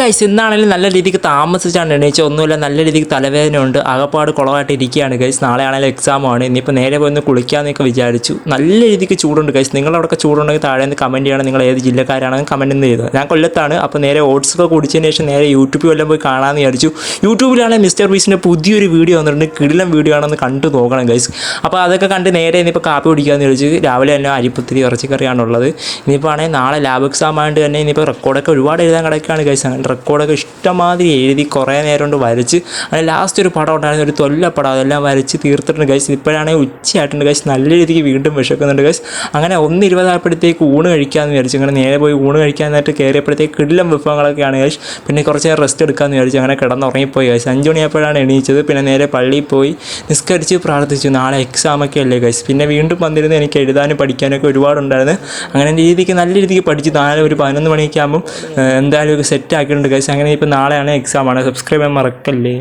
Guys ഇന്നാണെങ്കിലും നല്ല രീതിക്ക് താമസിച്ചാണ് എണീച്ചത്. ഒന്നുമില്ല, നല്ല രീതിക്ക് തലവേദനയുണ്ട്, അകപ്പാട് കുളമായിട്ട് ഇരിക്കുകയാണ് ഗൈസ്. നാളെ ആണെങ്കിലും എക്സാമാണ്. ഇനിയിപ്പോൾ നേരെ പോയി ഒന്ന് കുളിക്കാമെന്നൊക്കെ വിചാരിച്ചു. നല്ല രീതിക്ക് ചൂടുണ്ട് ഗൈസ്. നിങ്ങളവിടെയൊക്കെ ചൂടുണ്ടെങ്കിൽ താഴെ നിന്ന് കമൻറ്റ് ചെയ്യണം. നിങ്ങൾ ഏത് ജില്ലക്കാരാണെന്ന് കമൻറ്റ് ചെയ്തത്. ഞാൻ കൊല്ലത്താണ്. അപ്പോൾ നേരെ ഓട്സൊക്കെ കുടിച്ചതിന് ശേഷം നേരെ യൂട്യൂബിൽ വല്ലതും പോയി കാണാമെന്ന് വിചാരിച്ചു. യൂട്യൂബിലാണെങ്കിൽ മിസ്റ്റർ ബീസിൻ്റെ പുതിയൊരു വീഡിയോ വന്നിട്ടുണ്ട്. കിടിലം വീഡിയോ ആണെന്ന് കണ്ടു നോക്കണം ഗൈസ്. അപ്പോൾ അതൊക്കെ കണ്ട് നേരെ ഇനിയിപ്പോൾ കാപ്പി കുടിക്കാമെന്ന് വിചാരിച്ചു. രാവിലെ തന്നെ അരിപ്പത്തിരി ഇറച്ചിക്കറിയാണുള്ളത്. ഇനിയിപ്പോൾ ആണെങ്കിൽ നാളെ ലാബ് എക്സാം ആയതുകൊണ്ട് തന്നെ ഇനിയിപ്പോൾ റെക്കോർഡൊക്കെ ഒരുപാട് എഴുതാൻ കിടക്കുകയാണ് ഗൈസ്. അങ്ങനെ റെക്കോർഡൊക്കെ ഇഷ്ടമാതിരി എഴുതി കുറേ നേരം കൊണ്ട് വരച്ച് അങ്ങനെ ലാസ്റ്റ് ഒരു പടം ഉണ്ടായിരുന്നു, ഒരു തൊല്ലപ്പടം. അതെല്ലാം വരച്ച് തീർത്തിട്ടുണ്ട് ഗൈസ്. ഇപ്പോഴാണെങ്കിൽ ഉച്ചയായിട്ടുണ്ട് ഗൈസ്. നല്ല രീതിക്ക് വീണ്ടും വിശക്കുന്നുണ്ട് ഗൈസ്. അങ്ങനെ 1:20 ഊണ് കഴിക്കാമെന്ന് വിചാരിച്ചു. അങ്ങനെ നേരെ പോയി ഊണ് കഴിക്കാനായിട്ട് കയറിയപ്പോഴത്തേക്ക് കിടിലം വിഭവങ്ങളൊക്കെയാണ് ഗൈസ്. പിന്നെ കുറച്ച് നേരം റെസ്റ്റ് എടുക്കാമെന്ന് വിചാരിച്ചു. അങ്ങനെ കിടന്നുറങ്ങിപ്പോയി ഗൈസ്. 5 മണിയായപ്പോഴാണ് എണീച്ചത്. പിന്നെ നേരെ പള്ളിയിൽ പോയി നിസ്കരിച്ച് പ്രാർത്ഥിച്ചു. നാളെ എക്സാമൊക്കെ അല്ലേ ഗൈസ്. പിന്നെ വീണ്ടും വന്നിരുന്ന് എനിക്ക് എഴുതാനും പഠിക്കാനൊക്കെ ഒരുപാടുണ്ടായിരുന്നു. അങ്ങനെ രീതിക്ക് നല്ല രീതിക്ക് പഠിച്ച് നാളെ ഒരു 11 മണിയൊക്കെ ആകുമ്പം എന്തായാലും സെറ്റ് ആക്കിയിട്ടുണ്ട് ഗൈസ്. അങ്ങനെ ഇപ്പോൾ നാളെയാണ് എക്സാമാണ്. സബ്സ്ക്രൈബ് ചെയ്യാൻ മറക്കല്ലേ.